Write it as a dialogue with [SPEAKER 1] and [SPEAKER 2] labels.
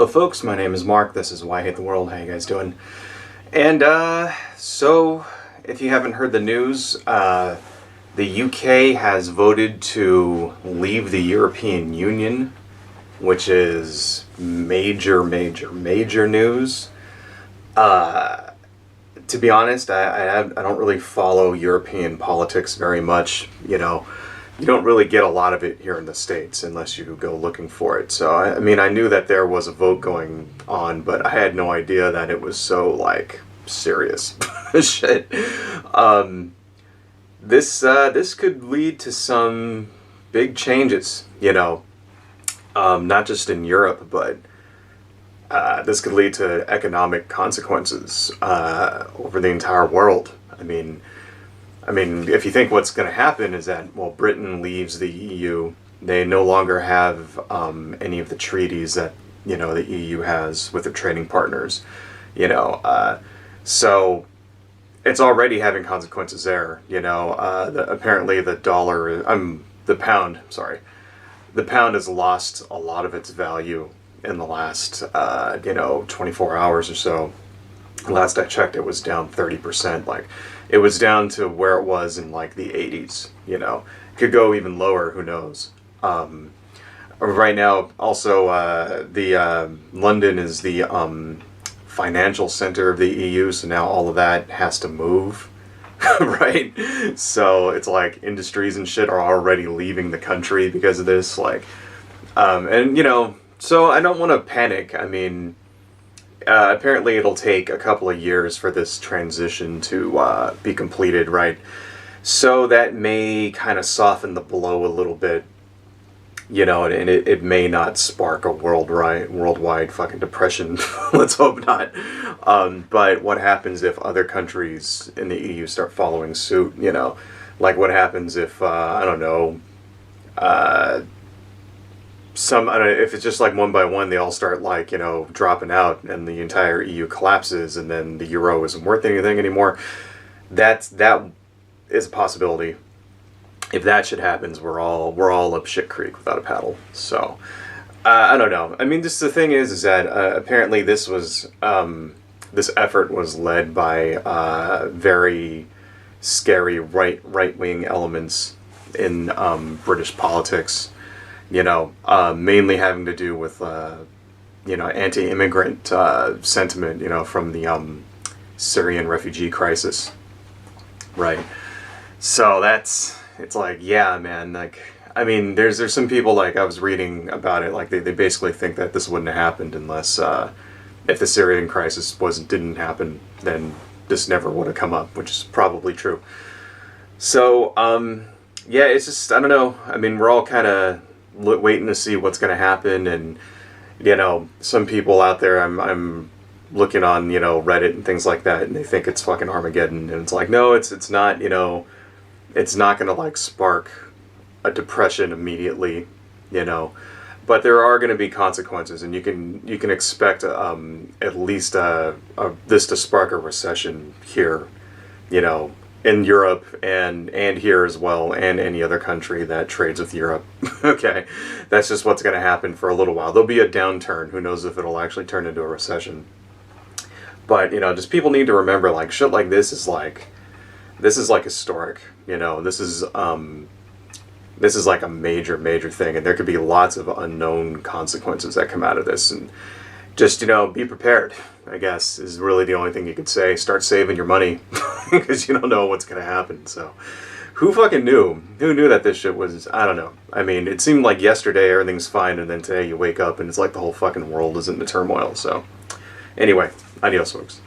[SPEAKER 1] Hello folks, my name is Mark, this is Why I Hate the World, how you guys doing? And so, if you haven't heard the news, the UK has voted to leave the European Union, which is major news. To be honest, I don't really follow European politics very much, you know. You don't really get a lot of it here in the States unless you go looking for it. So, I mean, I knew that there was a vote going on, but I had no idea that it was so, like, serious. Shit. This could lead to some big changes, you know. Not just in Europe, but this could lead to economic consequences over the entire world. I mean, if you think what's going to happen is that, well, Britain leaves the EU, they no longer have any of the treaties that, you know, the EU has with their trading partners, you know, so it's already having consequences there, you know. Apparently the pound has lost a lot of its value in the last, 24 hours or so. Last I checked, it was down 30%. Like, it was down to where it was in like the 80s. You know, could go even lower. Who knows? Right now, also, London is the financial center of the EU, so now all of that has to move, right? So it's like industries and shit are already leaving the country because of this. Like, and you know, so I don't want to panic. I mean. Apparently it'll take a couple of years for this transition to be completed, right? So that may kind of soften the blow a little bit, you know, and it may not spark a worldwide fucking depression. Let's hope not. But what happens if other countries in the EU start following suit, you know? Like what happens if, I don't know, if it's just like one by one, they all start like, you know, dropping out and the entire EU collapses and then the euro isn't worth anything anymore. That is a possibility. If that shit happens, we're all up shit creek without a paddle. So, I don't know. I mean, just the thing is that apparently this effort was led by very scary right-wing elements in British politics. You know, mainly having to do with, you know, anti-immigrant sentiment, you know, from the Syrian refugee crisis, right? So it's like, yeah, man, like, I mean, there's some people, like, I was reading about it, like, they basically think that this wouldn't have happened unless, if the Syrian crisis didn't happen, then this never would have come up, which is probably true. So, yeah, it's just, I don't know, I mean, we're all kind of waiting to see what's going to happen, and you know, some people out there, I'm looking on, you know, Reddit and things like that, and they think it's fucking Armageddon, and it's like, no, it's not, you know, it's not going to like spark a depression immediately, you know, but there are going to be consequences, and you can expect at least this to spark a recession here, you know, in Europe and here as well, and any other country that trades with Europe. Okay, that's just what's going to happen for a little while. There'll be a downturn. Who knows if it'll actually turn into a recession. But, you know, just people need to remember, like, shit like this is like historic. You know, this is like a major thing, and there could be lots of unknown consequences that come out of this, and just, you know, be prepared, I guess, is really the only thing you could say. Start saving your money, because you don't know what's going to happen. So, who fucking knew? Who knew that this shit was, I don't know. I mean, it seemed like yesterday everything's fine, and then today you wake up and it's like the whole fucking world is in turmoil. So, anyway, adios, folks.